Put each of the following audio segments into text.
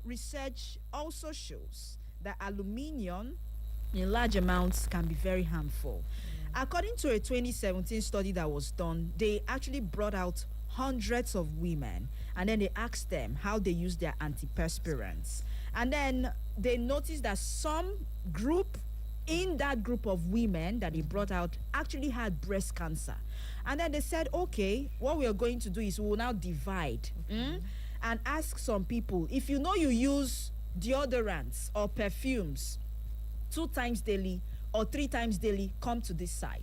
research also shows that aluminium in large amounts can be very harmful. According to a 2017 study that was done, they actually brought out hundreds of women and then they asked them how they use their antiperspirants. And then they noticed that some group in that group of women that they brought out actually had breast cancer. And then they said, okay, what we are going to do is we will now divide and ask some people, if you know you use deodorants or perfumes 2 times daily or 3 times daily, come to this side.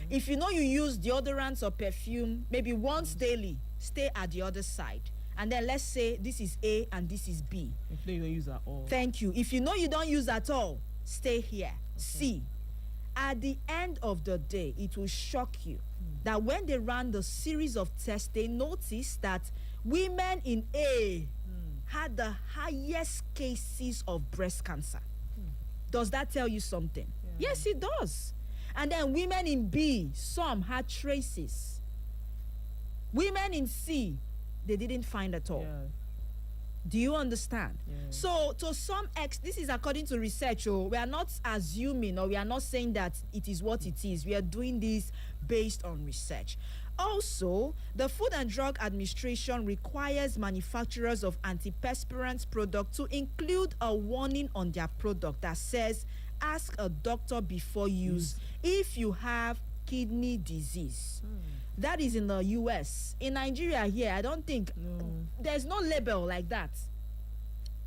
If you know you use deodorants or perfume maybe once daily, stay at the other side. And then let's say this is A and this is B. If you don't use at all. Thank you. If you know you don't use at all, stay here. C. At the end of the day, it will shock you that when they ran the series of tests, they noticed that women in A had the highest cases of breast cancer. Does that tell you something? Yeah. Yes, it does. And then women in B, some had traces. Women in C, they didn't find at all. Yeah. Do you understand? Yeah. So to some this is according to research. We are not assuming or we are not saying that it is what it is. We are doing this based on research. Also, the Food and Drug Administration requires manufacturers of antiperspirant products to include a warning on their product that says, ask a doctor before use if you have kidney disease. That is in the US. In Nigeria here, I don't think there's no label like that.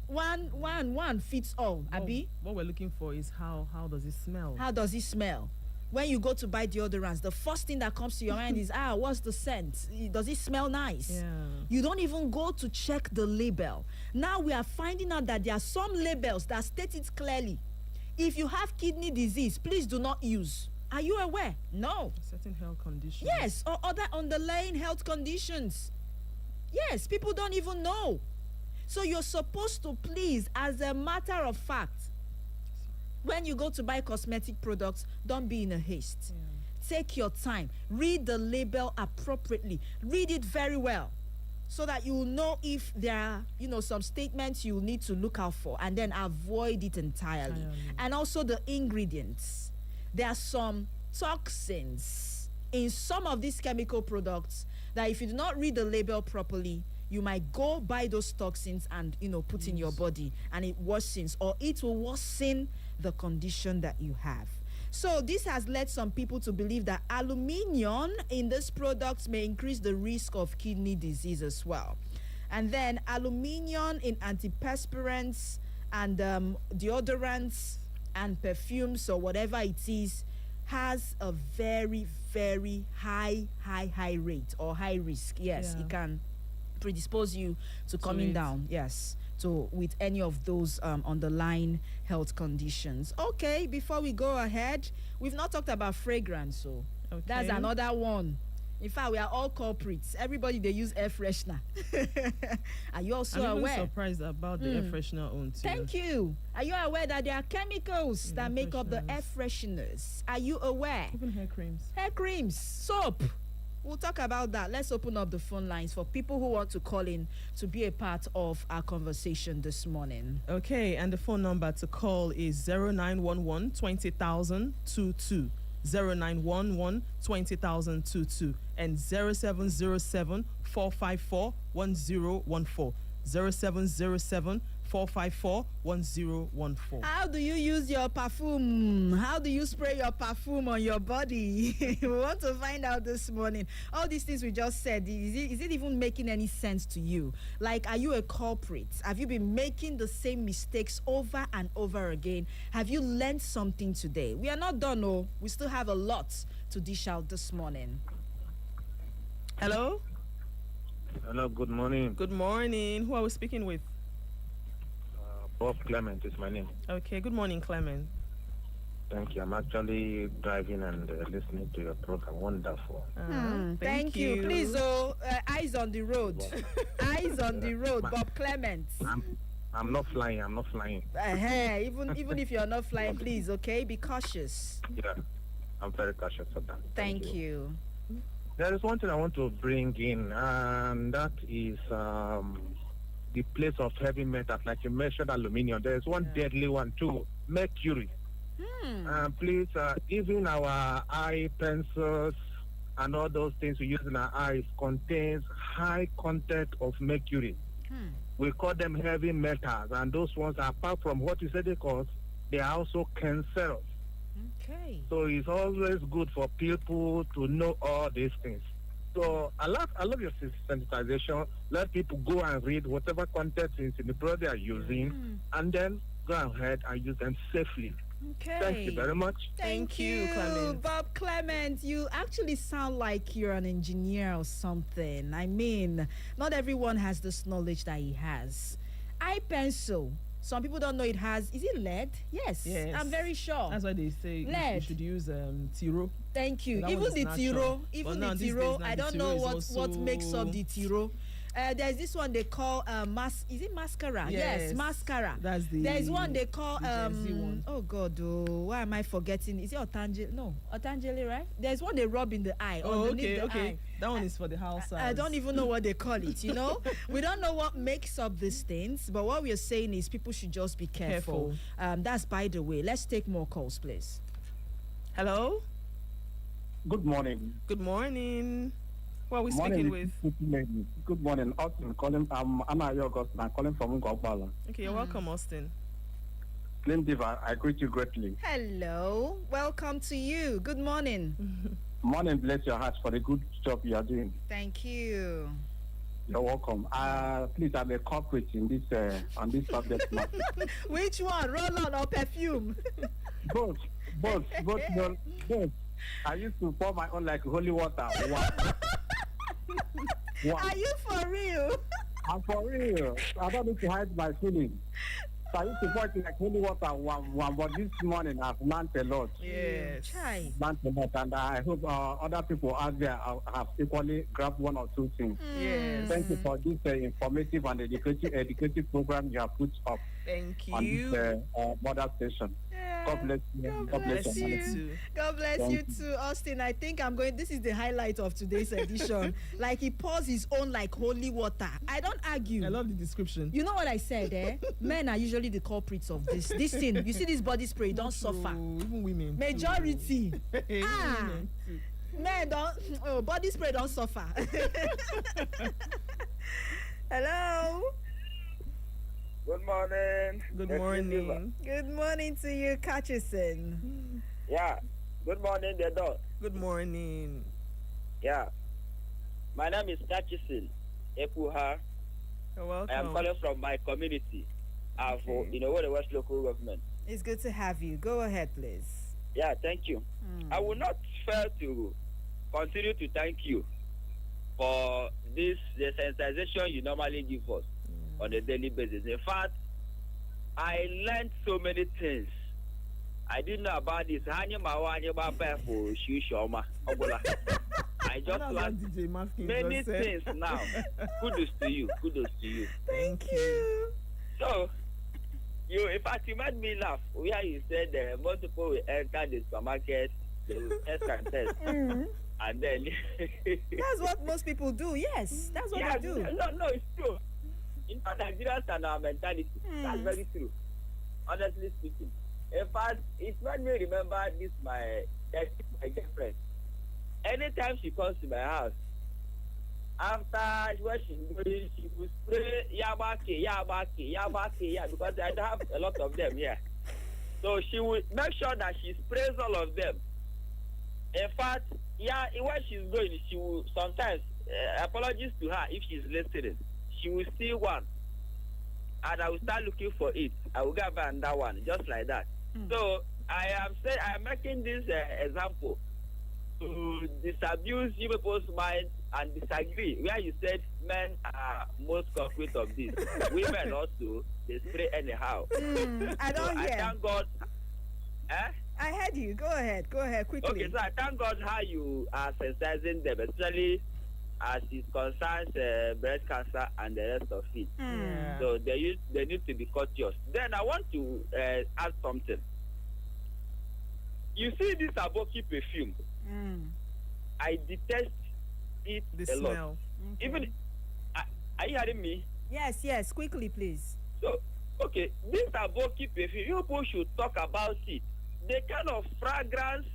One fits all. Abi? What we're looking for is how does it smell? How does it smell? When you go to buy deodorants, the first thing that comes to your mind is, what's the scent? Does it smell nice? Yeah. You don't even go to check the label. Now we are finding out that there are some labels that state it clearly. If you have kidney disease, please do not use. Are you aware? No. Certain health conditions. Yes, or other underlying health conditions. Yes, people don't even know. So you're supposed to please, as a matter of fact, when you go to buy cosmetic products, don't be in a haste. Yeah. Take your time. Read the label appropriately. Read it very well so that you will know if there are, some statements you need to look out for, and then avoid it entirely. And also the ingredients. There are some toxins in some of these chemical products that if you do not read the label properly, you might go buy those toxins and put in your body, and it worsens, or it will worsen the condition that you have. So this has led some people to believe that aluminium in these products may increase the risk of kidney disease as well. And then aluminium in antiperspirants and deodorants and perfumes or whatever it is has a very, very high rate or high risk. Yes, it can predispose you to coming down, with any of those underlying health conditions. Okay, before we go ahead, we've not talked about fragrance, so that's another one. In fact, we are all culprits. Everybody, they use air freshener. Are you also aware? I'm surprised about the air freshener on too. Thank you. Are you aware that there are chemicals that make up the air fresheners? Are you aware? Even hair creams. Hair creams, soap. We'll talk about that. Let's open up the phone lines for people who want to call in to be a part of our conversation this morning. Okay, and the phone number to call is 0911 20022. 0911 20022 and 0707 454 1014. 0707 454 1014. How do you use your perfume? How do you spray your perfume on your body? We want to find out this morning. All these things we just said, is it even making any sense to you? Like, are you a culprit? Have you been making the same mistakes over and over again? Have you learned something today? We are not done, no. We still have a lot to dish out this morning. Hello? Hello, good morning. Good morning. Who are we speaking with? Bob Clement is my name. Okay, good morning, Clement. Thank you. I'm actually driving and listening to your program. Wonderful. Thank you. Please, eyes on the road. Eyes on the road, Bob Clement. I'm not flying. Even if you're not flying, please, okay? Be cautious. Yeah, I'm very cautious of that. Thank you. There is one thing I want to bring in, and that is the place of heavy metals, like you mentioned, aluminium. There's one deadly one too, mercury. Please, even our eye pencils and all those things we use in our eyes contains high content of mercury. We call them heavy metals, and those ones, apart from what you said they cause, they are also cancerous. Okay. So it's always good for people to know all these things. So I love your sensitization. Let people go and read whatever content is in the product they are using, and then go ahead and use them safely. Okay. Thank you very much. Thank you, Clement. Bob Clement. You actually sound like you're an engineer or something. I mean, not everyone has this knowledge that he has. Eye pencil. Some people don't know it has. Is it lead? Yes. I'm very sure. That's why they say you should use tiro. Thank you. That Even one the is natural. tiro, But even now the these days, tiro, now I the don't tiro know is what also- makes up the tiro. There's this one they call is it mascara? Yes, mascara. That's the. There's one they call the Gen Z one. oh god, why am I forgetting? Is it Otangeli? No, Otangeli, right? There's one they rub in the eye, Oh, underneath okay. the eye. That one is for the house. I don't even know what they call it, you know? We don't know what makes up these things, but what we are saying is people should just be careful. That's by the way. Let's take more calls, please. Hello. Good morning. Good morning. Who are we speaking with? Good morning. Austin calling. I'm Anna August. I'm calling from Ngobala. Okay, you're welcome, Austin. Plain Diva, I greet you greatly. Hello. Welcome to you. Good morning. Morning, bless your heart for the good job you are doing. Thank you. You're welcome. Please, I'm a corporate in this on this subject matter. Which one, roll-on or perfume? Both. I used to pour my own like holy water. Wow. Are you for real? I'm for real. I don't need to hide my feelings. So I used to pour it like holy water one, but this morning I've learned a lot. Yes. Try. Learned a lot, and I hope other people out there have equally grabbed one or two things. Yes. Thank you for this informative and educative program you have put up Thank on you. this mother station. God bless you. God bless you. you. God bless Thank you too, Austin. I think this is the highlight of today's edition. Like he pours his own like holy water. I don't argue. I love the description. You know what I said, eh? Men are usually the culprits of this. This thing, you see this body spray, don't suffer. Even women. Majority. Even Ah. women too. Men don't, body spray don't suffer. Hello. Good morning. Good Yes, morning. Good morning to you, Catchison. Yeah. Good morning, the dog. Good morning. Yeah. My name is Kachisin Epuha. You're welcome. I am calling from my community, Okay. the West Local Government. It's good to have you. Go ahead, please. Yeah, thank you. I will not fail to continue to thank you for the sensitization you normally give us on a daily basis. In fact, I learned so many things. I didn't know about this. I just learned DJ Mafkin many just said. things now. Kudos to you. Kudos to you. Thank you. So, in fact, you made me laugh where you said most people will enter the supermarket, they will test and test. And then. That's what most people do. Yes, that's what Yeah, they do. No, it's true. In fact, Nigerians and our mentality. That's very true. Honestly speaking. In fact, it made me remember this, my girlfriend. Anytime she comes to my house, after where she's going, she will spray yabaki, because I don't have a lot of them here. So she will make sure that she sprays all of them. In fact, where she's going, she will sometimes, apologies to her if she's listening, she will see one, and I will start looking for it. I will get another one, just like that. So I am making this example to disabuse you people's mind and disagree. Where you said men are most culprit of this, women also they spray anyhow. I don't I hear. thank God. I heard you. Go ahead quickly. Okay, so I thank God how you are sensitizing them, especially as it concerns breast cancer and the rest of it. Yeah. So they need to be cautious. Then I want to add something. You see this Aboki perfume, I detest it The a lot. smell. Even, are you hearing me? Yes, quickly, please. So, okay, this Aboki perfume, you people should talk about it. The kind of fragrance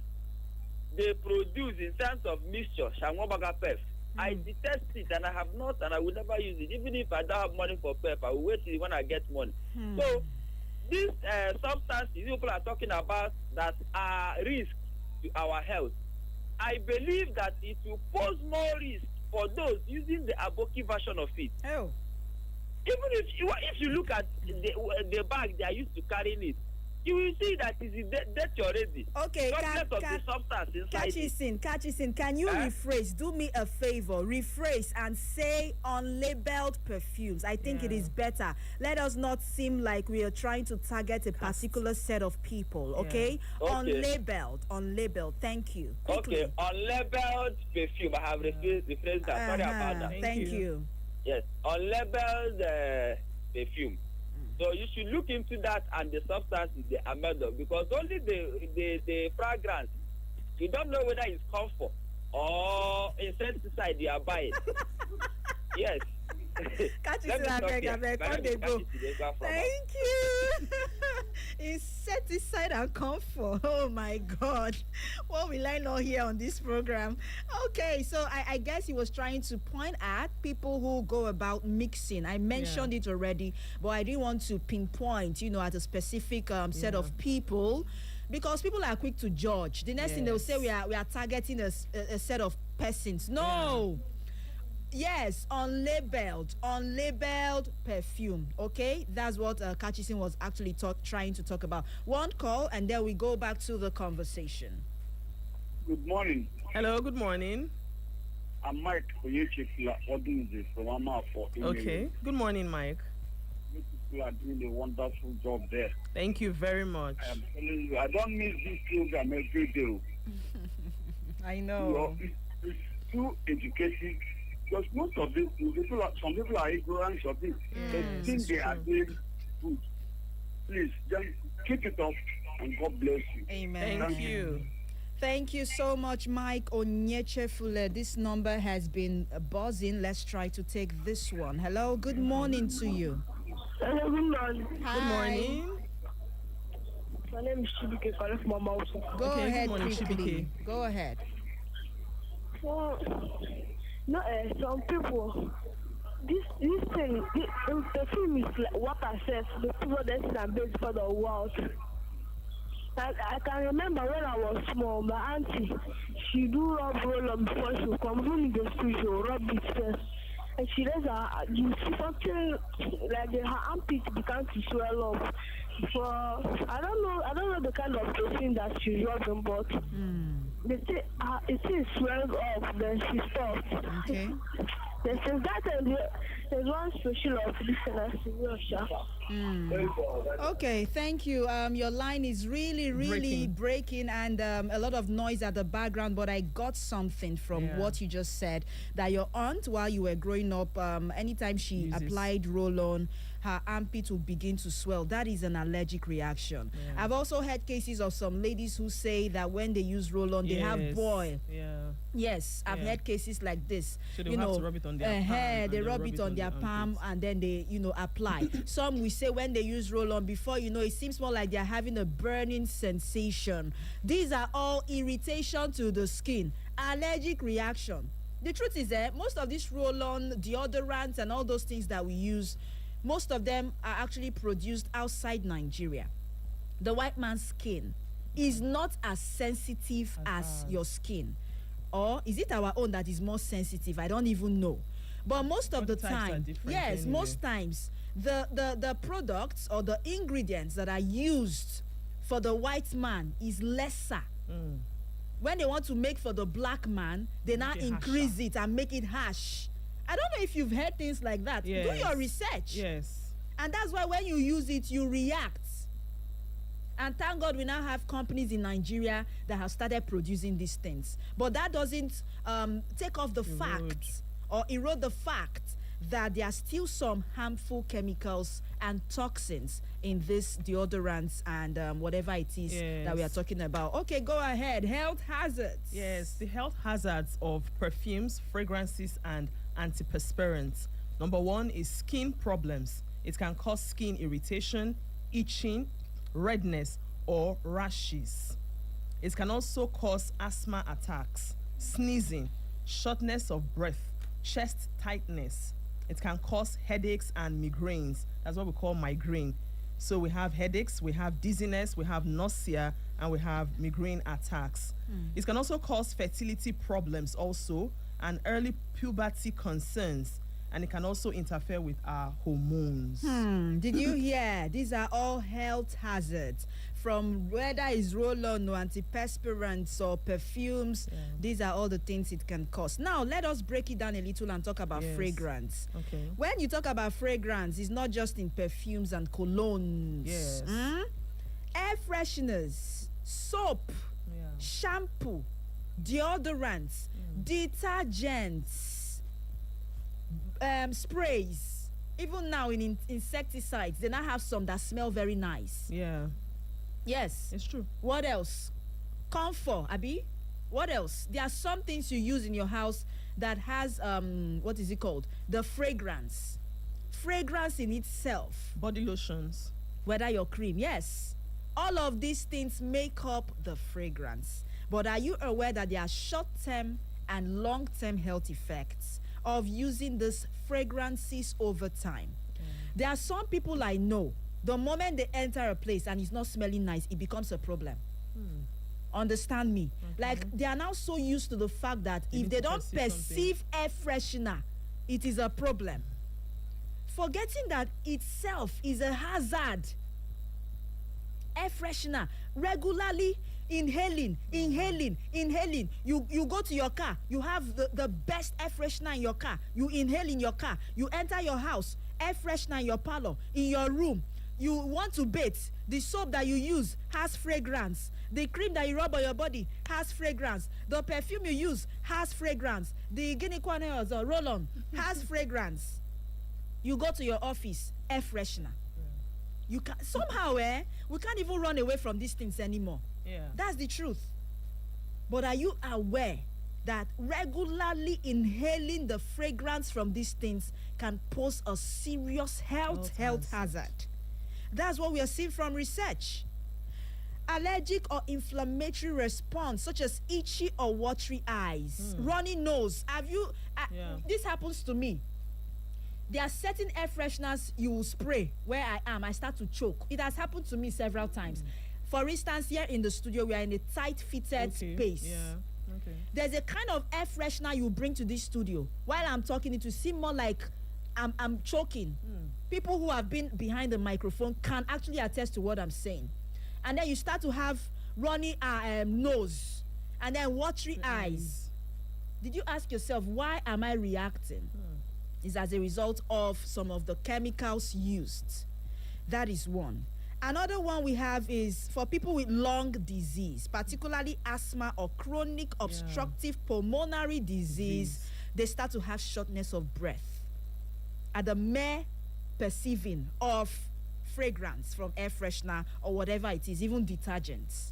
they produce in terms of mixture, Shangobaga Pef. I detest it and I have not and I will never use it. Even if I don't have money for Pef, I will wait till when I get money. So, these substances people are talking about that are risk to our health, I believe that it will pose more risk for those using the Aboki version of it. Oh. Even if you look at the bag they are used to carrying it, you will see that it is dirty already. Okay, of the substance inside catch it in. Can you rephrase? Do me a favor. Rephrase and say unlabeled perfumes. I think it is better. Let us not seem like we are trying to target a particular set of people. Okay? Unlabeled. Thank you. Quickly. Okay, unlabeled perfume. I have rephrased that. Sorry about that. Thank you. Yes, unlabeled perfume. So you should look into that and the substances they are made of, because only the fragrance, you don't know whether it's comfort or insecticide they are buying. Yes. Catch it, I go. Thank you. Insecticide and comfort. Oh my God. What will I know here on this program? Okay, so I guess he was trying to point at people who go about mixing. I mentioned it already, but I didn't want to pinpoint, at a specific set of people, because people are quick to judge. The next thing they'll say, we are targeting a set of persons. No. Yes, unlabeled perfume. Okay, that's what Kachisin was actually trying to talk about. One call, and then we go back to the conversation. Good morning. Hello, good morning. I'm Mike from Amafo. Okay, good morning, Mike. You people are doing a wonderful job there. Thank you very much. I am telling you, I don't miss this program every day. I know. It's too educative. Because most of these people, some people are ignorant of this. They think they are doing good. Please, just keep it up, and God bless you. Amen. Thank you. Thank you so much, Mike Onyechefule. This number has been buzzing. Let's try to take this one. Hello, good morning to you. Hello, good morning. Hi. Good morning. My name is Shibike calling from Mama also. Go Okay, ahead, good morning, quickly. Shibike. Go ahead. Some people, this thing, the film is like what I said, the people that are based for the world. I can remember when I was small, my auntie, she do rub roll-on before she come from the school, she will rub it first. And she does, you see something like her armpit began to swell up. I don't know the kind of perfume that she's rubbing, but they say it swells up, then she stops. Okay. Then since that time, there's one special of this and Okay, thank you. Your line is really breaking, and a lot of noise at the background, but I got something from what you just said, that your aunt, while you were growing up, anytime she applied roll-on, her armpit will begin to swell. That is an allergic reaction. I've also heard cases of some ladies who say that when they use roll-on, they have boil. Yes, I've heard cases like this. So they have to rub it on their palm. They rub it on their palm and then they, apply. Some we say when they use roll-on, before it seems more like they're having a burning sensation. These are all irritation to the skin, allergic reaction. The truth is that most of these roll-on, deodorants, and all those things that we use, most of them are actually produced outside Nigeria. The white man's skin is not as sensitive as your skin. Or is it our own that is more sensitive? I don't even know. But most of the time, yes, anyway. Most times, the products or the ingredients that are used for the white man is lesser. When they want to make for the black man, they now increase it and make it harsh. I don't know if you've heard things like that. Yes. Do your research. Yes. And that's why when you use it, you react. And thank God we now have companies in Nigeria that have started producing these things. But that doesn't take off the fact or erode the fact that there are still some harmful chemicals and toxins in this deodorants and whatever it is that we are talking about. Okay, go ahead. Health hazards. Yes, the health hazards of perfumes, fragrances, and antiperspirants. Number one is skin problems. It can cause skin irritation, itching, redness, or rashes. It can also cause asthma attacks, sneezing, shortness of breath, chest tightness. It can cause headaches and migraines. That's what we call migraine. So we have headaches, we have dizziness, we have nausea, and we have migraine attacks. It can also cause fertility problems also, and early puberty concerns. And it can also interfere with our hormones. Did you hear? These are all health hazards. From whether it's roll-on or antiperspirants or perfumes, these are all the things it can cause. Now, let us break it down a little and talk about fragrance. Okay. When you talk about fragrance, it's not just in perfumes and colognes. Yes. Air fresheners, soap, shampoo, deodorants, detergents, sprays. Even now in insecticides, they now have some that smell very nice. Yeah. Yes. It's true. What else? Comfort, Abi. What else? There are some things you use in your house that has what is it called? The fragrance. Fragrance in itself. Body lotions. Whether your cream, yes. All of these things make up the fragrance. But are you aware that there are short-term and long-term health effects of using these fragrances over time? There are some people I know, the moment they enter a place and it's not smelling nice, it becomes a problem. Understand me? Like, they are now so used to the fact that if they don't perceive air freshener, it is a problem. Forgetting that itself is a hazard. Air freshener, regularly inhaling. You go to your car, you have the best air freshener in your car. You inhale in your car. You enter your house, air freshener in your parlor, in your room. You want to bathe, the soap that you use has fragrance. The cream that you rub on your body has fragrance. The perfume you use has fragrance. The guinea corn or roll-on has fragrance. You go to your office, air freshener. You can somehow, we can't even run away from these things anymore. Yeah. That's the truth. But are you aware that regularly inhaling the fragrance from these things can pose a serious health hazard? That's what we are seeing from research. Allergic or inflammatory response, such as itchy or watery eyes, runny nose. Have you? This happens to me. There are certain air fresheners you will spray where I am. I start to choke. It has happened to me several times. For instance, here in the studio, we are in a tight-fitted space. Yeah. Okay. There's a kind of air freshener you bring to this studio. While I'm talking, it will seem more like I'm choking. People who have been behind the microphone can actually attest to what I'm saying. And then you start to have runny nose and then watery eyes. Did you ask yourself, why am I reacting? It's as a result of some of the chemicals used. That is one. Another one we have is for people with lung disease, particularly asthma or chronic obstructive pulmonary disease, they start to have shortness of breath at the mere perceiving of fragrance from air freshener or whatever it is, even detergents.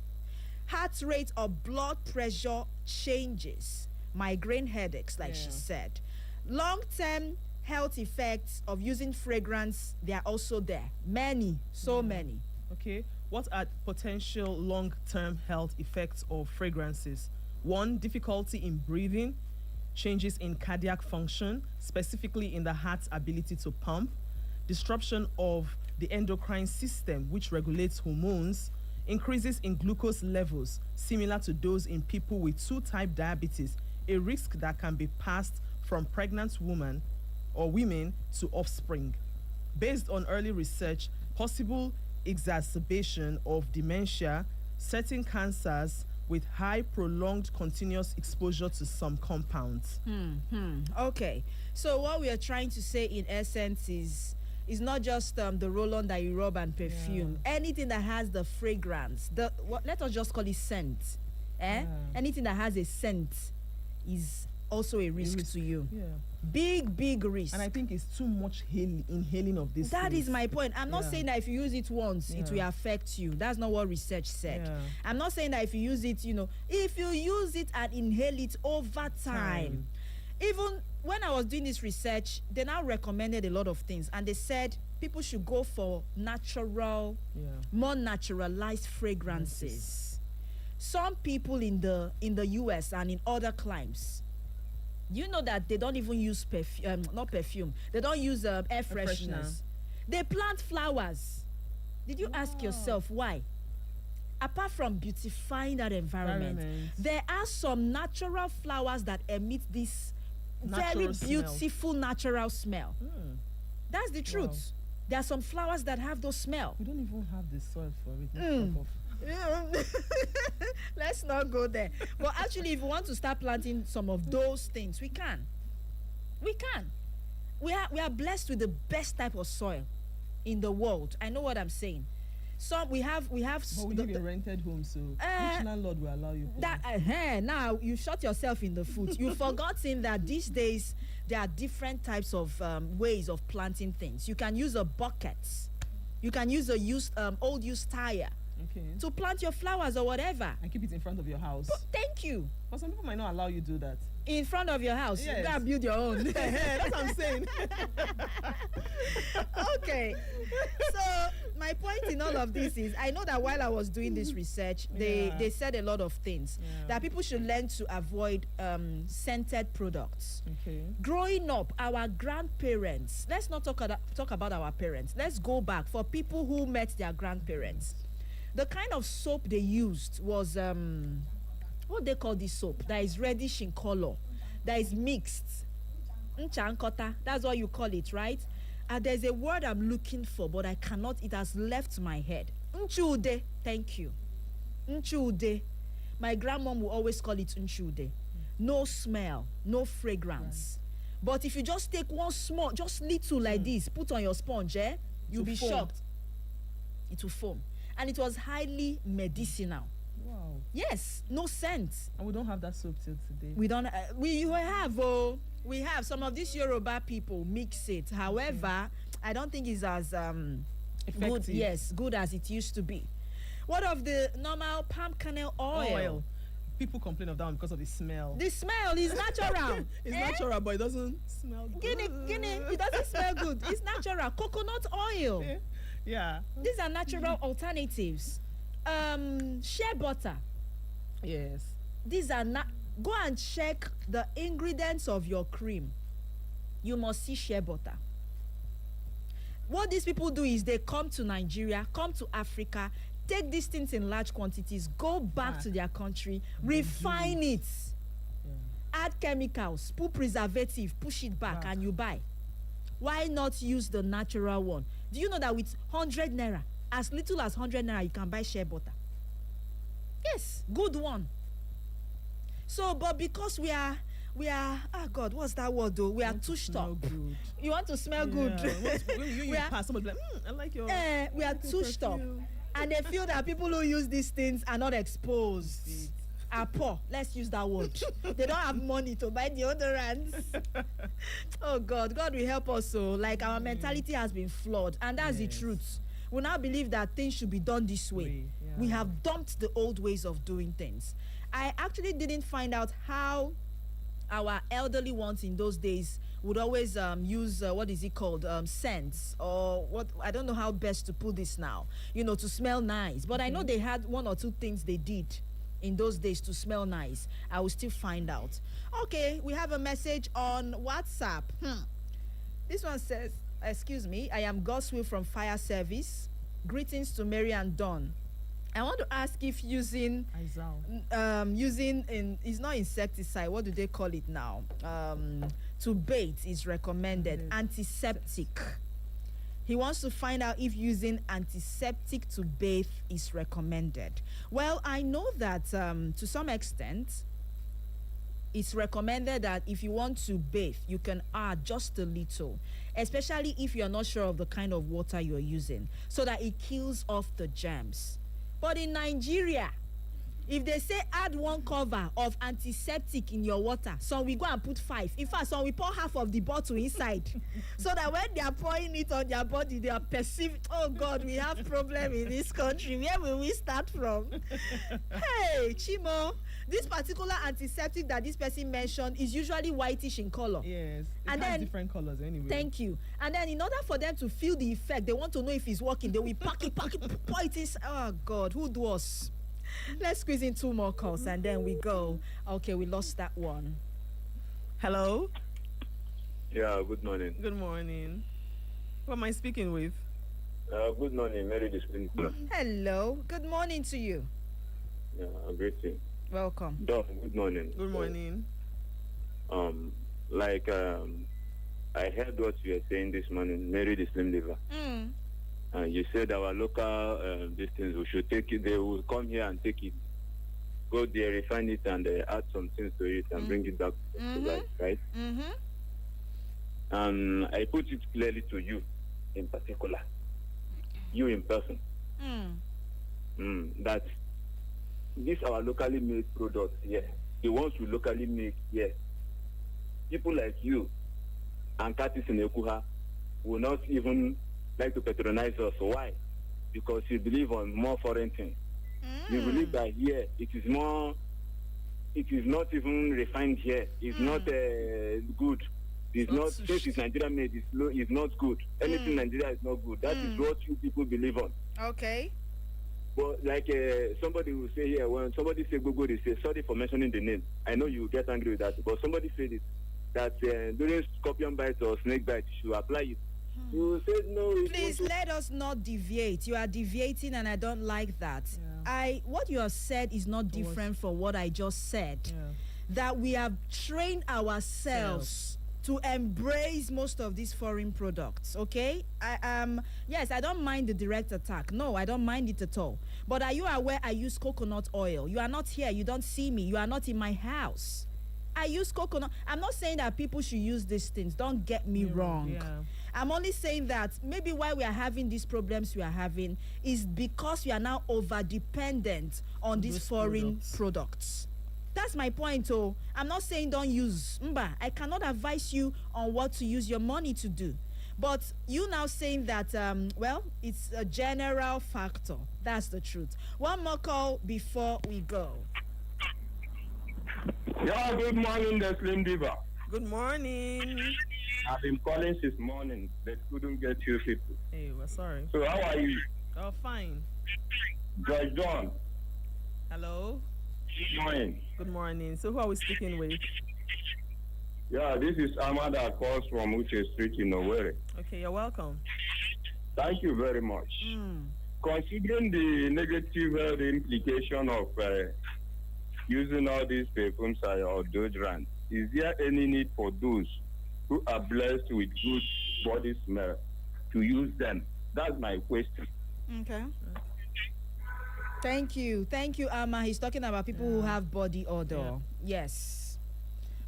Heart rate or blood pressure changes, migraine headaches, like she said. Long-term health effects of using fragrance, they are also there. Many, so many. Okay. What are potential long-term health effects of fragrances? One, difficulty in breathing, changes in cardiac function, specifically in the heart's ability to pump, disruption of the endocrine system, which regulates hormones, increases in glucose levels, similar to those in people with 2-type diabetes, a risk that can be passed from pregnant women or women to offspring. Based on early research, possible exacerbation of dementia, certain cancers with high prolonged continuous exposure to some compounds. Okay, so what we are trying to say in essence is not just the roll-on that you rub and perfume. Anything that has the fragrance, let us just call it scent. Anything that has a scent is also a risk to you. Big risk. And I think it's too much inhaling of this. That is my point. I'm not saying that if you use it once, it will affect you. That's not what research said. I'm not saying that if you use it, if you use it and inhale it over time, even when I was doing this research, they now recommended a lot of things, and they said people should go for natural, more naturalized fragrances. Some people in the US and in other climes, you know that they don't even use perfume, not perfume. They don't use air fresheners. They plant flowers. Did you ask yourself why? Apart from beautifying that environment, there are some natural flowers that emit this very beautiful natural smell. That's the truth. Wow. There are some flowers that have those smell. We don't even have the soil for it. Let's not go there. But actually, if we want to start planting some of those things, we can. We can. We are blessed with the best type of soil in the world. I know what I'm saying. So we have. But we live in rented homes, so which landlord will allow you? Now you shot yourself in the foot. You've forgotten that these days there are different types of ways of planting things. You can use a bucket. You can use a old used tire. Okay. To plant your flowers or whatever. And keep it in front of your house. Thank you. But some people might not allow you to do that. In front of your house? Yes. You gotta build your own. That's what I'm saying. Okay. So my point in all of this is, I know that while I was doing this research, they said a lot of things. That people should learn to avoid scented products. Okay. Growing up, our grandparents, let's not talk about our parents. Let's go back for people who met their grandparents. The kind of soap they used was what they call this soap that is reddish in color, that is mixed. Nchankota, that's what you call it, right? There's a word I'm looking for, but I cannot. It has left my head. Nchude, thank you. Nchude. My grandmom will always call it nchude. No smell, no fragrance. Right. But if you just take one small, just little like this, put on your sponge, you'll be shocked. It will foam. And it was highly medicinal. Wow. Yes, no scent. And we don't have that soap till today. We don't. We have some of these Yoruba people mix it. However, I don't think it's as good. Yes, good as it used to be. What of the normal palm kernel oil? People complain of that one because of the smell. The smell is natural. It's natural, but it doesn't smell good. Guinea, it doesn't smell good. It's natural. Coconut oil. Yeah. These are natural alternatives. Shea butter. Yes. These are not. Go and check the ingredients of your cream. You must see shea butter. What these people do is they come to Nigeria, come to Africa, take these things in large quantities, go back to their country, refine it, add chemicals, put preservative, push it back, and you buy. Why not use the natural one? Do you know that with 100 naira, as little as 100 naira, you can buy shea butter? Yes, good one. So, but because we are, oh God, what's that word though? We are touched up. Good. You want to smell good. When you pass, somebody like, I like your. We are touched up. And they feel that people who use these things are not exposed. Are poor. Let's use that word. They don't have money to buy deodorants. Oh God, God will help us. So, like, our mentality has been flawed, and that's the truth. We now believe that things should be done this way. We have dumped the old ways of doing things. I actually didn't find out how our elderly ones in those days would always use what is it called, scents, or what, I don't know how best to put this now, to smell nice. But I know they had one or two things they did in those days to smell nice. I will still find out. Okay, we have a message on WhatsApp. This one says, excuse me, I am Goswill from Fire Service. Greetings to Mary and Dawn. I want to ask if using it's not insecticide, what do they call it now? To bathe is recommended. Antiseptic. He wants to find out if using antiseptic to bathe is recommended. Well, I know that to some extent it's recommended that if you want to bathe, you can add just a little, especially if you're not sure of the kind of water you're using, so that it kills off the germs. But in Nigeria, If they say add 1 cover of antiseptic in your water, some we go and put 5. In fact, some we pour half of the bottle inside. So that when they are pouring it on their body, they are perceived, oh God, we have problem in this country. Where will we start from? Hey, Chimo, this particular antiseptic that this person mentioned is usually whitish in color. Yes. And It has then- different colors anyway. Thank you. And then in order for them to feel the effect, they want to know if it's working. They will pack it, pour it in. Oh God, who do us? Let's squeeze in 2 more calls and then we go. Okay, we lost that one. Hello. Yeah, good morning. Good morning. Who am I speaking with? Good morning, Mary Discipline. Hello. Good morning to you. Yeah, greeting. Welcome. Doc, good morning. Good morning. I heard what you were saying this morning, Mary the Slim Liver. You said our local distance, we should take it. They will come here and take it, go there, refine it, and add some things to it and bring it back to life, right? And I put it clearly to you, in particular, you in person, that these our locally made products here, the ones we locally make here, people like you and Curtis in Ekuha will not even like to patronize us. Why? Because you believe on more foreign things. You believe that here it is more, it is not even refined here. It's not good. It's not, since it's Nigeria made, it's not good. Anything Nigeria is not good. That is what you people believe on. Okay. But like somebody will say here, when somebody say Google, they say, sorry for mentioning the name. I know you will get angry with that, but somebody said it, that during scorpion bite or snake bite, you should apply it. You said no. Please let us not deviate. You are deviating and I don't like that. What you have said is not different from what I just said. That we have trained ourselves to embrace most of these foreign products, okay? Yes, I don't mind the direct attack. No, I don't mind it at all. But are you aware I use coconut oil? You are not here. You don't see me. You are not in my house. I use coconut. I'm not saying that people should use these things. Don't get me wrong. I'm only saying that maybe why we are having these problems we are having is because we are now over-dependent on these foreign products. That's my point. Oh, I'm not saying don't use. I cannot advise you on what to use your money to do. But you now saying that, well, it's a general factor. That's the truth. One more call before we go. Yeah, good morning, the Slim Diva. Good morning. I've been calling since morning, but couldn't get you people. Hey, we're sorry. So how are you? Oh, fine. George John. Hello. Good morning. Good morning. So who are we speaking with? Yeah, this is Ahmad that calls from Uche Street in Owerri. Okay, you're welcome. Thank you very much. Considering the negative health implication of using all these perfumes or deodorants, is there any need for those who are blessed with good body smell to use them? That's my question. Okay. Thank you. Thank you, Amma. He's talking about people who have body odor. Yes.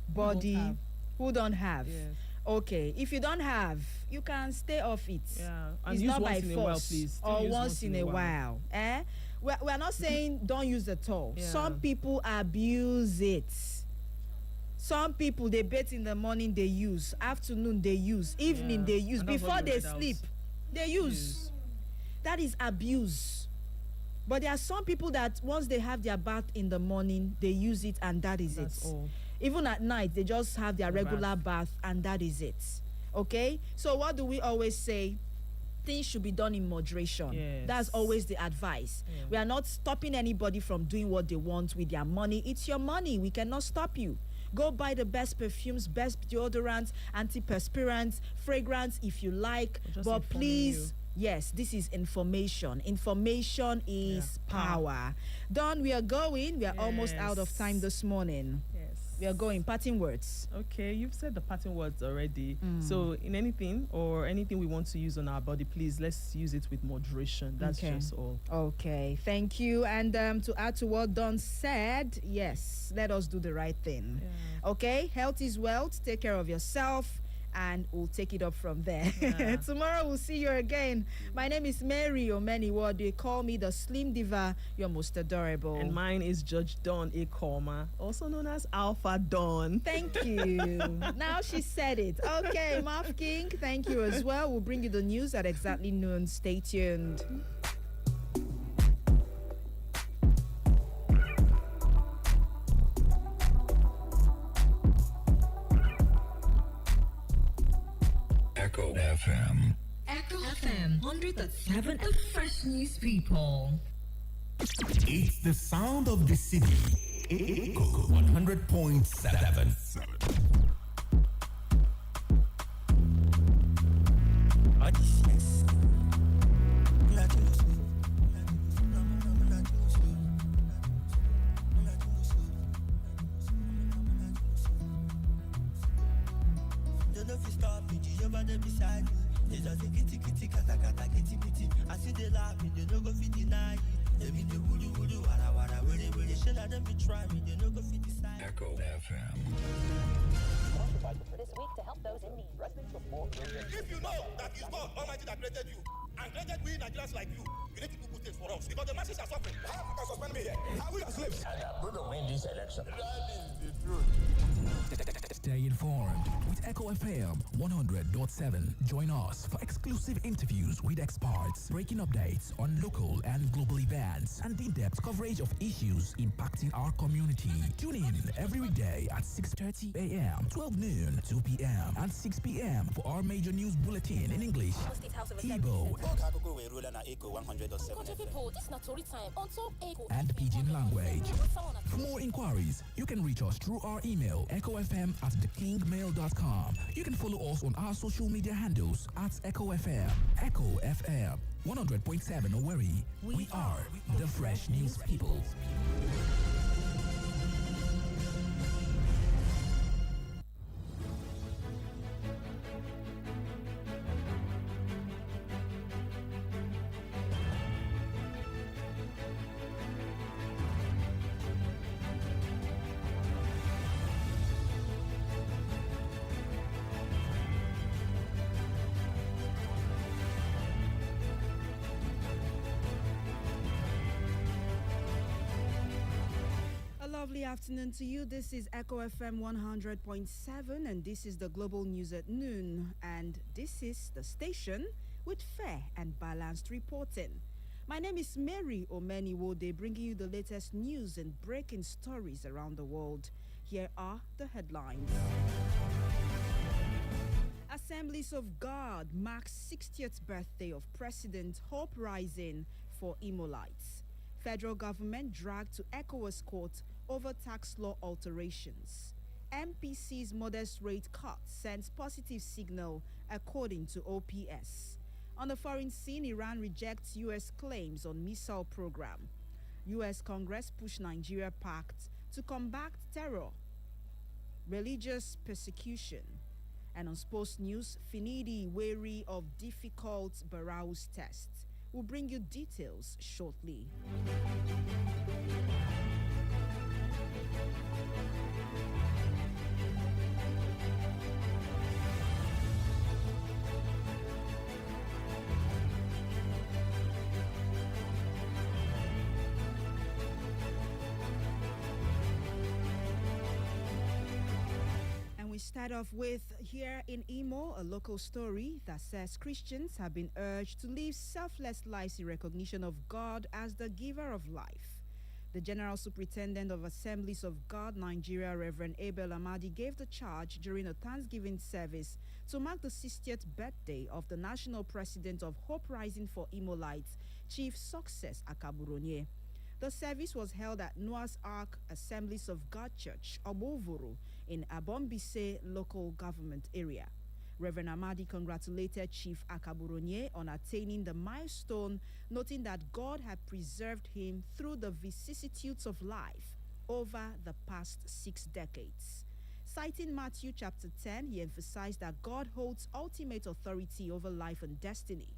Body who don't have. Yes. Okay. If you don't have, you can stay off it. Yeah. And It's use not by once in a while, force please. Still or use once in a while. Eh? We're not saying don't use at all. Yeah. Some people abuse it. Some people, they bathe in the morning, they use. Afternoon, they use. Evening, they use. And that's Before what we they read out. sleep, they use. That is abuse. But there are some people that once they have their bath in the morning, they use it and that is That's it. all. Even at night, they just have their regular bath and that is it. Okay? So what do we always say? Things should be done in moderation. Yes. That's always the advice. We are not stopping anybody from doing what they want with their money. It's your money. We cannot stop you. Go buy the best perfumes, best deodorants, antiperspirants, fragrance if you like. Just But informing please, you. yes, this is information. Information is power. Don, we are going. We are almost out of time this morning. Yes. We are going. Parting words. Okay, you've said the parting words already. So in anything we want to use on our body, please let's use it with moderation. That's just all. Okay, thank you. And to add to what Don said, yes, let us do the right thing. Okay, health is wealth. Take care of yourself. and we'll take it up from there. Yeah. Tomorrow we'll see you again. My name is Mary Omeniwo. They call me the Slim Diva. You're most adorable. And mine is Judge Dawn Ekoma, also known as Alpha Dawn. Thank you. Now she said it. Okay, Marv King, thank you as well. We'll bring you the news at exactly noon. Stay tuned. Echo FM. Echo FM 100.7, the fresh news people. It's the sound of the city. Echo 100.7. I see the laugh, they no go fit deny it. They be the woody, wara wara, where they shall let them be try me, they no go fit decide. Echo FM. This week to help those in need. If you know that it's God Almighty that created you and created we Nigerians like you need to do good things for us because the masses are suffering. How can you suspend me here? Are we your slaves? And I'm going to win this election. That is the truth. Stay informed with Echo FM 100.7. Join us for exclusive interviews with experts, breaking updates on local and global events, and in-depth coverage of issues impacting our community. Tune in every weekday at 6:30 a.m., 12 noon, 2 p.m., and 6 p.m. for our major news bulletin in English, Igbo, and Pidgin language. For more inquiries, you can reach us through our email, echofm@thekingmail.com. You can follow us on our social media handles at Echo FM. Echo FM 100.7 Owerri. We are the Fresh News People. Lovely afternoon to you. This is Echo FM 100.7 and this is the global news at noon, and this is the station with fair and balanced reporting. My name is Mary Omeniwo, bringing you the latest news and breaking stories around the world. Here are the headlines. Assemblies of God marks 60th birthday of President, hope rising for Imolites. Federal government dragged to ECOWAS court over tax law alterations. MPC's modest rate cut sends positive signal according to OPS. On the foreign scene, Iran rejects U.S. claims on missile program. U.S. Congress pushed Nigeria pact to combat terror, religious persecution. And on sports news, Finidi wary of difficult Barraus test. We'll bring you details shortly. We start off with here in Imo, a local story that says Christians have been urged to live selfless lives in recognition of God as the giver of life. The General Superintendent of Assemblies of God Nigeria, Reverend Abel Amadi, gave the charge during a Thanksgiving service to mark the 60th birthday of the National President of Hope Rising for Imolites, Chief Success Akaburonye. The service was held at Noah's Ark Assemblies of God Church, Obovuru, in Abombise local government area. Reverend Amadi congratulated Chief Akaburonye on attaining the milestone, noting that God had preserved him through the vicissitudes of life over the past 6 decades. Citing Matthew chapter 10, he emphasized that God holds ultimate authority over life and destiny.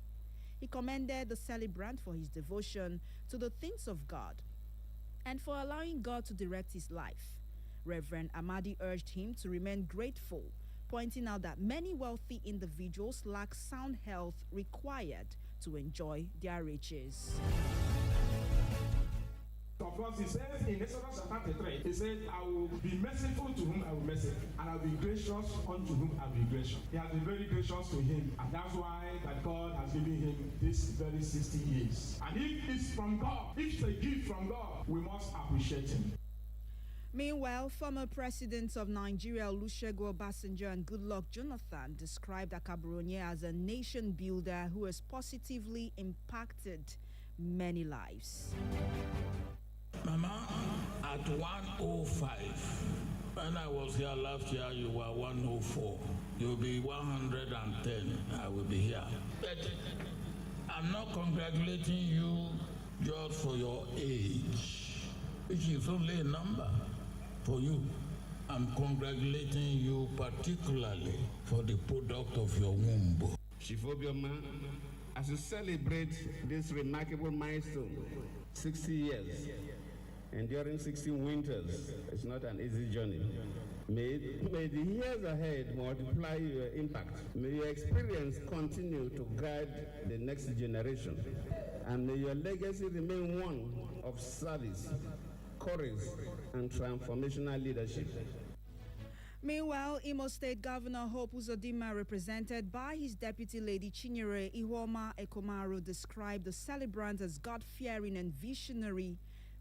He commended the celebrant for his devotion to the things of God and for allowing God to direct his life. Reverend Amadi urged him to remain grateful pointing out that many wealthy individuals lack sound health required to enjoy their riches. Of course, he says in Exodus chapter 3, he said, I will be merciful to whom I will mercy, and I will be gracious unto whom I will be gracious. He has been very gracious to him, and that's why that God has given him this very 60 years. And if it's from God, if it's a gift from God, we must appreciate him. Meanwhile, former presidents of Nigeria Olusegun Obasanjo and Goodluck Jonathan described Akaburonye as a nation builder who has positively impacted many lives. Mama, at 105, when I was here last year, you were 104. You'll be 110. I will be here. But I'm not congratulating you just for your age, which is only a number for you. I'm congratulating you particularly for the product of your womb. Shifobioma, as you celebrate this remarkable milestone, 60 years, enduring 60 winters, it's not an easy journey. May the years ahead multiply your impact. May your experience continue to guide the next generation. And may your legacy remain one of service, courage, and transformational leadership. Meanwhile, Imo State Governor Hope Uzodinma, represented by his deputy lady Chinyere Ihuoma Ekomaru, described the celebrant as God-fearing and visionary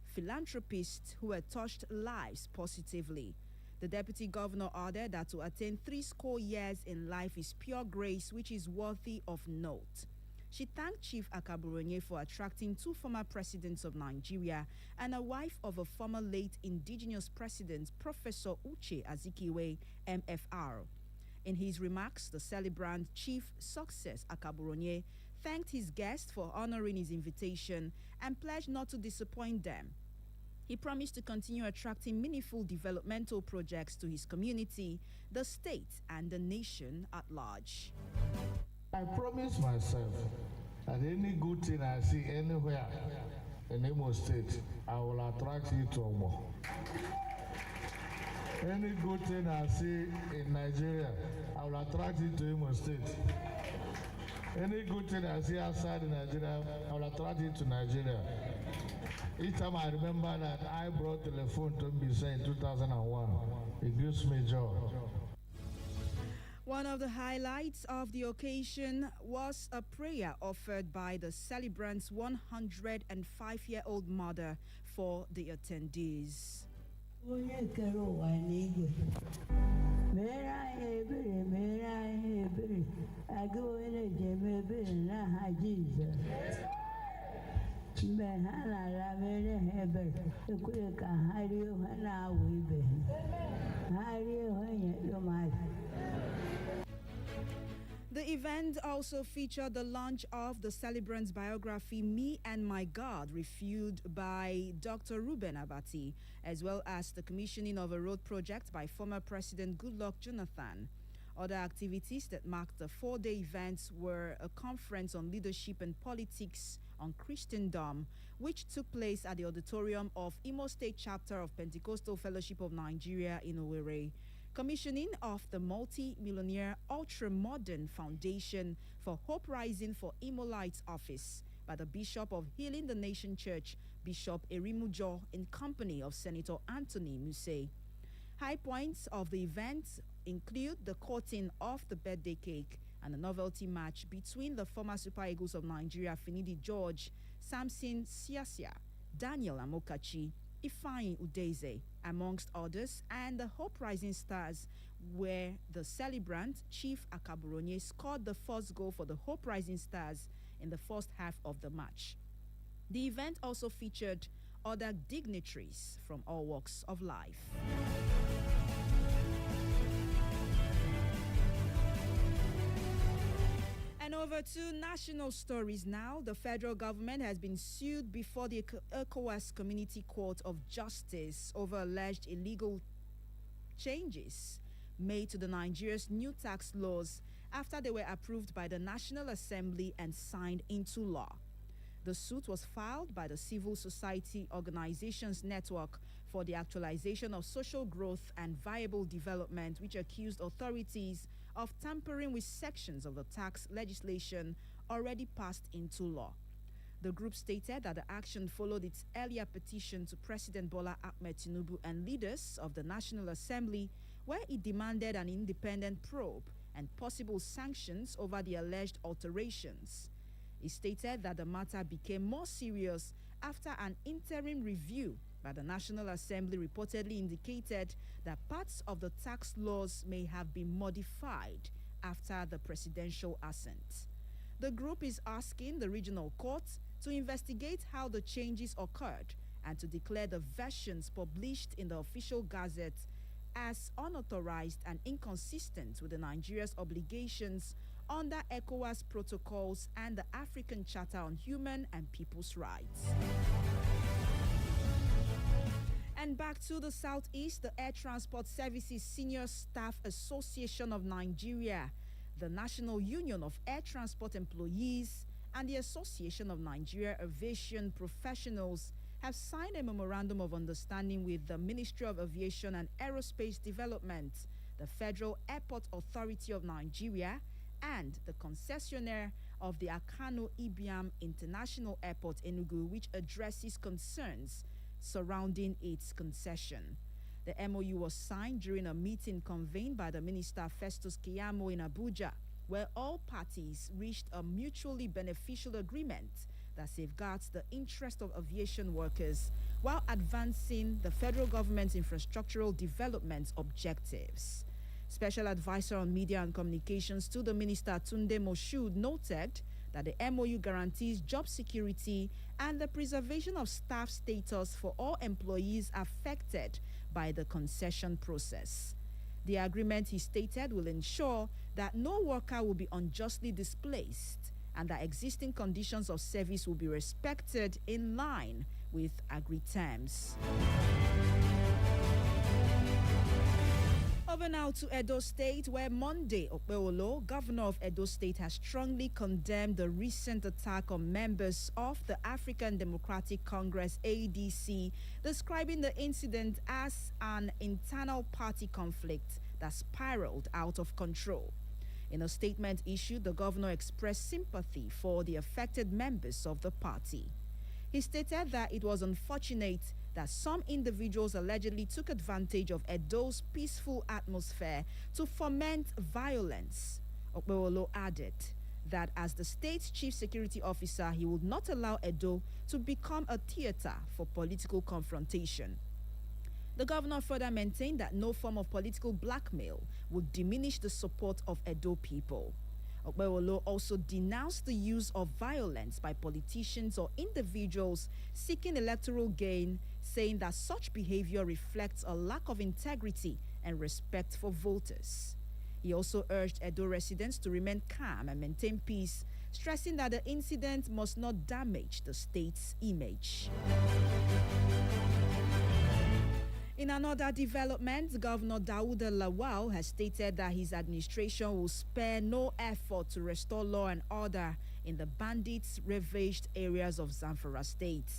philanthropists who had touched lives positively. The deputy governor added that to attain 70 years in life is pure grace, which is worthy of note. She thanked Chief Akaburonye for attracting 2 former presidents of Nigeria and a wife of a former late indigenous president, Professor Uche Azikiwe, MFR. In his remarks, the celebrant Chief Success Akaburonye thanked his guests for honoring his invitation and pledged not to disappoint them. He promised to continue attracting meaningful developmental projects to his community, the state, and the nation at large. I promise myself that any good thing I see anywhere in Imo State, I will attract you to Omo. Any good thing I see in Nigeria, I will attract you to Imo State. Any good thing I see outside of Nigeria, I will attract you to Nigeria. Each time I remember that I brought the phone to Mbise in 2001, it gives me joy. One of the highlights of the occasion was a prayer offered by the celebrant's 105-year-old mother for the attendees. The event also featured the launch of the celebrant's biography, Me and My God, reviewed by Dr. Ruben Abati, as well as the commissioning of a road project by former President Goodluck Jonathan. Other activities that marked the 4-day events were a conference on leadership and politics on Christendom, which took place at the auditorium of Imo State Chapter of Pentecostal Fellowship of Nigeria in Owerri. Commissioning of the multi-millionaire ultra-modern foundation for Hope Rising for Imolites office by the Bishop of Healing the Nation Church, Bishop Erimujo, in company of Senator Anthony Muse. High points of the event include the cutting of the birthday cake and a novelty match between the former Super Eagles of Nigeria, Finidi George, Samson Siasia, Daniel Amokachi, Ifeanyi Udeze, amongst others, and the Hope Rising Stars, where the celebrant, Chief Akaburonye, scored the first goal for the Hope Rising Stars in the first half of the match. The event also featured other dignitaries from all walks of life. And over to national stories now. The federal government has been sued before the ECOWAS Community Court of Justice over alleged illegal changes made to the Nigeria's new tax laws after they were approved by the National Assembly and signed into law. The suit was filed by the Civil Society Organizations Network for the Actualization of Social Growth and Viable Development, which accused authorities of tampering with sections of the tax legislation already passed into law. The group stated that the action followed its earlier petition to President Bola Ahmed Tinubu and leaders of the National Assembly, where it demanded an independent probe and possible sanctions over the alleged alterations. It stated that the matter became more serious after an interim review by the National Assembly reportedly indicated that parts of the tax laws may have been modified after the presidential assent. The group is asking the regional courts to investigate how the changes occurred and to declare the versions published in the official gazette as unauthorized and inconsistent with the Nigeria's obligations under ECOWAS protocols and the African Charter on Human and People's Rights. And back to the Southeast, the Air Transport Services Senior Staff Association of Nigeria, the National Union of Air Transport Employees, and the Association of Nigeria Aviation Professionals have signed a memorandum of understanding with the Ministry of Aviation and Aerospace Development, the Federal Airport Authority of Nigeria, and the concessionaire of the Akano Ibiam International Airport Enugu, which addresses concerns surrounding its concession. The MOU was signed during a meeting convened by the Minister Festus Keyamo in Abuja, where all parties reached a mutually beneficial agreement that safeguards the interest of aviation workers while advancing the federal government's infrastructural development objectives. Special Advisor on Media and Communications to the Minister Tunde Moshood noted that the MOU guarantees job security and the preservation of staff status for all employees affected by the concession process. The agreement, he stated, will ensure that no worker will be unjustly displaced and that existing conditions of service will be respected in line with agreed terms. Over now to Edo State, where Monday, Okpeolo, governor of Edo State, has strongly condemned the recent attack on members of the African Democratic Congress, ADC, describing the incident as an internal party conflict that spiraled out of control. In a statement issued, the governor expressed sympathy for the affected members of the party. He stated that it was unfortunate that some individuals allegedly took advantage of Edo's peaceful atmosphere to foment violence. Okpewolo added that as the state's chief security officer, he would not allow Edo to become a theater for political confrontation. The governor further maintained that no form of political blackmail would diminish the support of Edo people. Okpewolo also denounced the use of violence by politicians or individuals seeking electoral gain, saying that such behavior reflects a lack of integrity and respect for voters. He also urged Edo residents to remain calm and maintain peace, stressing that the incident must not damage the state's image. In another development, Governor Dauda Lawal has stated that his administration will spare no effort to restore law and order in the bandits-ravaged areas of Zamfara State.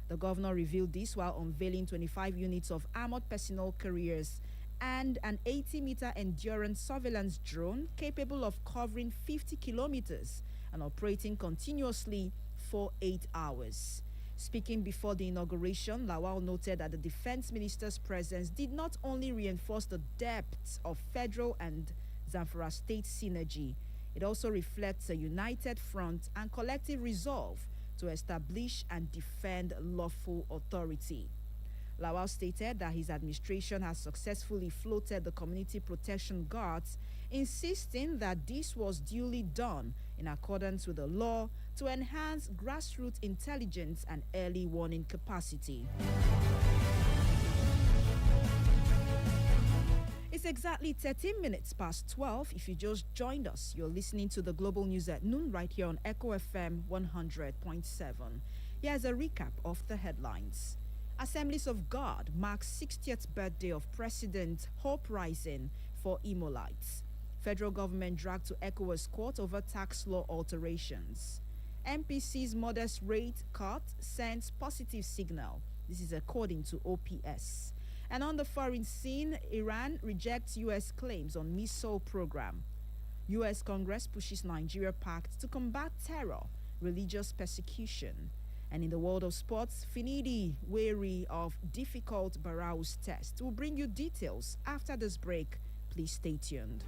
The governor revealed this while unveiling 25 units of armored personnel carriers and an 80-meter endurance surveillance drone capable of covering 50 kilometers and operating continuously for 8 hours. Speaking before the inauguration, Lawal noted that the defense minister's presence did not only reinforce the depth of federal and Zamfara state synergy, it also reflects a united front and collective resolve to establish and defend lawful authority. Lawal stated that his administration has successfully floated the community protection guards, insisting that this was duly done in accordance with the law to enhance grassroots intelligence and early warning capacity. It's exactly 13 minutes past 12. If you just joined us, you're listening to the Global News at Noon right here on Echo FM 100.7. Here's a recap of the headlines. Assemblies of God marks 60th birthday of President Hope Rising for Imolites. Federal government dragged to ECOWAS court over tax law alterations. MPC's modest rate cut sends positive signal This is according to OPS. And on the foreign scene, Iran rejects U.S. claims on missile program. U.S. Congress pushes Nigeria pact to combat terror, religious persecution. And in the world of sports, Finidi wary of difficult Barraus test. We'll bring you details after this break. Please stay tuned.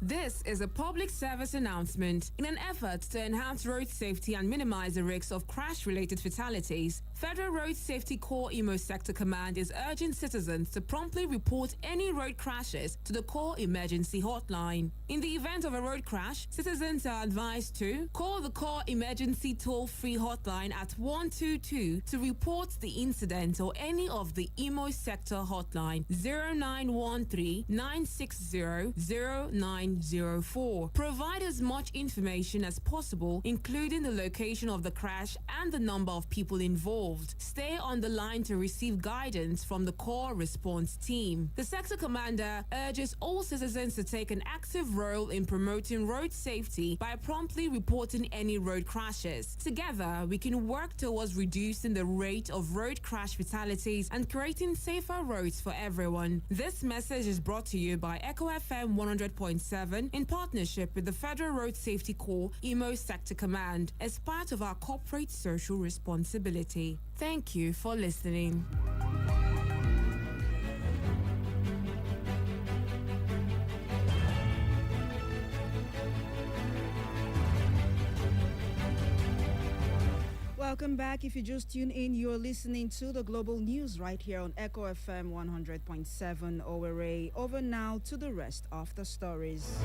This is a public service announcement. In an effort to enhance road safety and minimize the risks of crash-related fatalities, Federal Road Safety Corps Imo Sector Command is urging citizens to promptly report any road crashes to the Corps Emergency Hotline. In the event of a road crash, citizens are advised to call the Corps Emergency Toll-Free Hotline at 122 to report the incident, or any of the Imo Sector Hotline 0913 960 0904. Provide as much information as possible, including the location of the crash and the number of people involved. Stay on the line to receive guidance from the Corps Response Team. The Sector Commander urges all citizens to take an active role in promoting road safety by promptly reporting any road crashes. Together, we can work towards reducing the rate of road crash fatalities and creating safer roads for everyone. This message is brought to you by Echo FM 100.7 in partnership with the Federal Road Safety Corps Imo Sector Command as part of our corporate social responsibility. Thank you for listening. Welcome back. If you just tune in, you're listening to the global news right here on Echo FM 100.7 Owerri. Over now to the rest of the stories.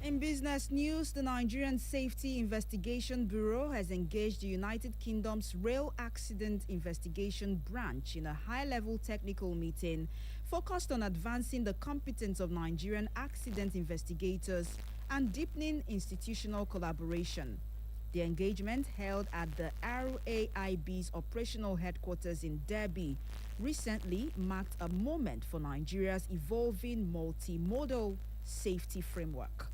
In business news, the Nigerian Safety Investigation Bureau has engaged the United Kingdom's Rail Accident Investigation Branch in a high-level technical meeting focused on advancing the competence of Nigerian accident investigators and deepening institutional collaboration. The engagement, held at the RAIB's operational headquarters in Derby, recently marked a moment for Nigeria's evolving multimodal safety framework.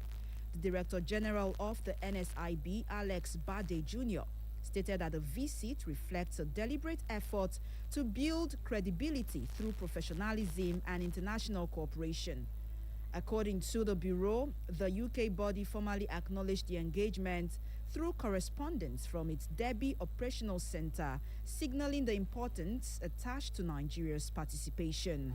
The Director General of the NSIB, Alex Bade Jr., stated that the visit reflects a deliberate effort to build credibility through professionalism and international cooperation. According to the Bureau, the UK body formally acknowledged the engagement through correspondence from its Derby Operational Center, signaling the importance attached to Nigeria's participation.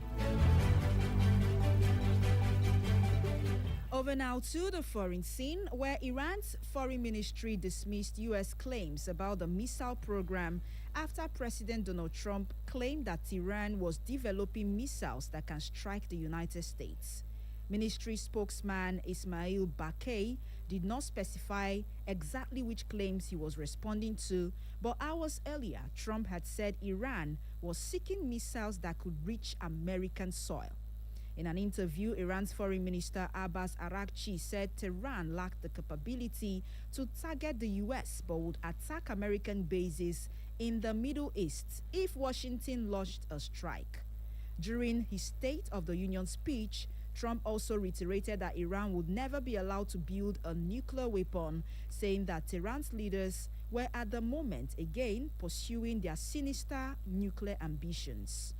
Over now to the foreign scene, where Iran's foreign ministry dismissed U.S. claims about the missile program after President Donald Trump claimed that Iran was developing missiles that can strike the United States. Ministry spokesman Ismail Bakay did not specify exactly which claims he was responding to, but hours earlier, Trump had said Iran was seeking missiles that could reach American soil. In an interview, Iran's Foreign Minister Abbas Araghchi said Tehran lacked the capability to target the U.S. but would attack American bases in the Middle East if Washington launched a strike. During his State of the Union speech, Trump also reiterated that Iran would never be allowed to build a nuclear weapon, saying that Tehran's leaders were at the moment again pursuing their sinister nuclear ambitions.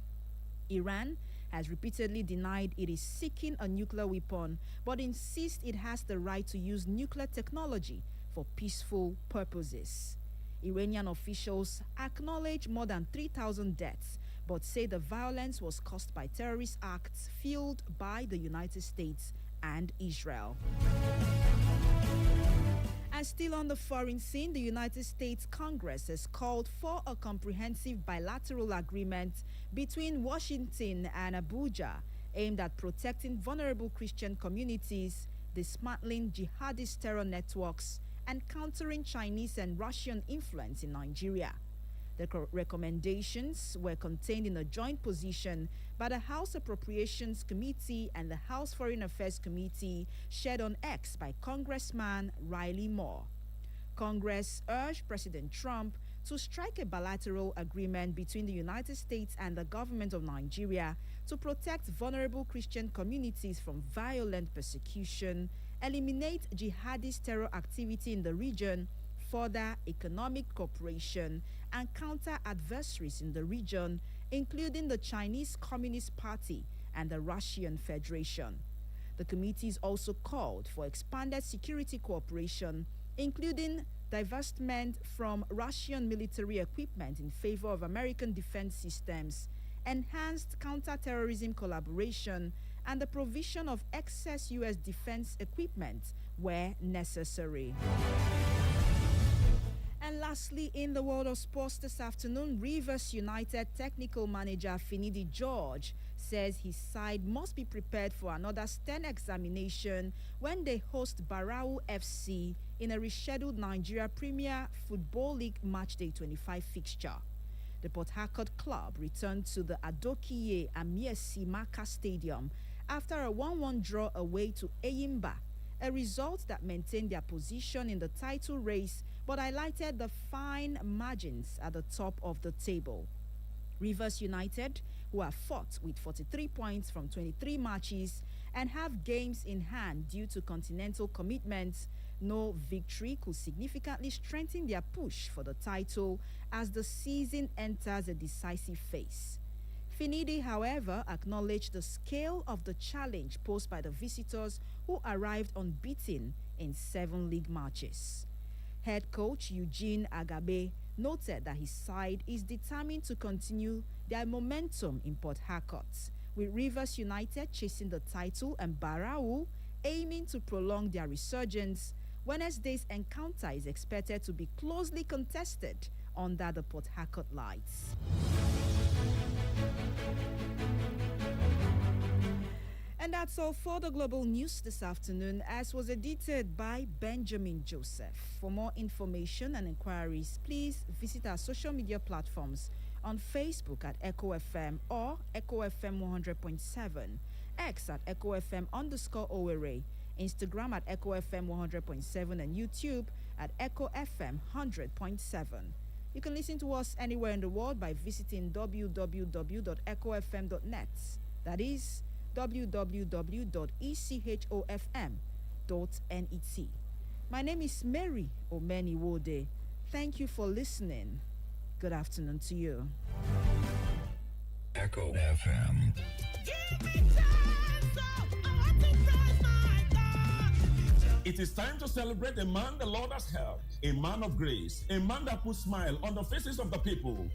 Iran has repeatedly denied it is seeking a nuclear weapon, but insists it has the right to use nuclear technology for peaceful purposes. Iranian officials acknowledge more than 3,000 deaths, but say the violence was caused by terrorist acts fueled by the United States and Israel. And still on the foreign scene, the United States Congress has called for a comprehensive bilateral agreement between Washington and Abuja aimed at protecting vulnerable Christian communities, dismantling jihadist terror networks, and countering Chinese and Russian influence in Nigeria. The recommendations were contained in a joint position by the House Appropriations Committee and the House Foreign Affairs Committee, shared on X by Congressman Riley Moore. Congress urged President Trump to strike a bilateral agreement between the United States and the government of Nigeria to protect vulnerable Christian communities from violent persecution, eliminate jihadist terror activity in the region, further economic cooperation, and counter adversaries in the region, including the Chinese Communist Party and the Russian Federation. The committees also called for expanded security cooperation, including divestment from Russian military equipment in favor of American defense systems, enhanced counter-terrorism collaboration, and the provision of excess U.S. defense equipment where necessary. And lastly, in the world of sports this afternoon, Rivers United technical manager Finidi George says his side must be prepared for another stern examination when they host Barau FC in a rescheduled Nigeria Premier Football League Matchday 25 fixture. The Port Harcourt club returned to the Adokiye Amiesi Maka Stadium after a 1-1 draw away to Eyimba, a result that maintained their position in the title race but highlighted the fine margins at the top of the table. Rivers United, who are fourth with 43 points from 23 matches and have games in hand due to continental commitments, no victory could significantly strengthen their push for the title as the season enters a decisive phase. Finidi, however, acknowledged the scale of the challenge posed by the visitors who arrived unbeaten in 7 league matches. Head coach Eugene Agabe noted that his side is determined to continue their momentum in Port Harcourt, with Rivers United chasing the title and Barau aiming to prolong their resurgence. Wednesday's encounter is expected to be closely contested under the Port Harcourt lights. And that's all for the global news this afternoon, as was edited by Benjamin Joseph. For more information and inquiries, please visit our social media platforms on Facebook at Echo FM or Echo FM 100.7, X at Echo FM _Owerri, Instagram at Echo FM 100.7, and YouTube at Echo FM 100.7. You can listen to us anywhere in the world by visiting www.echofm.net. That is www.echofm.net. My name is Mary Omeni Wode. Thank you for listening. Good afternoon to you. Echo FM. It is time to celebrate a man the Lord has helped, a man of grace, a man that puts smile on the faces of the people.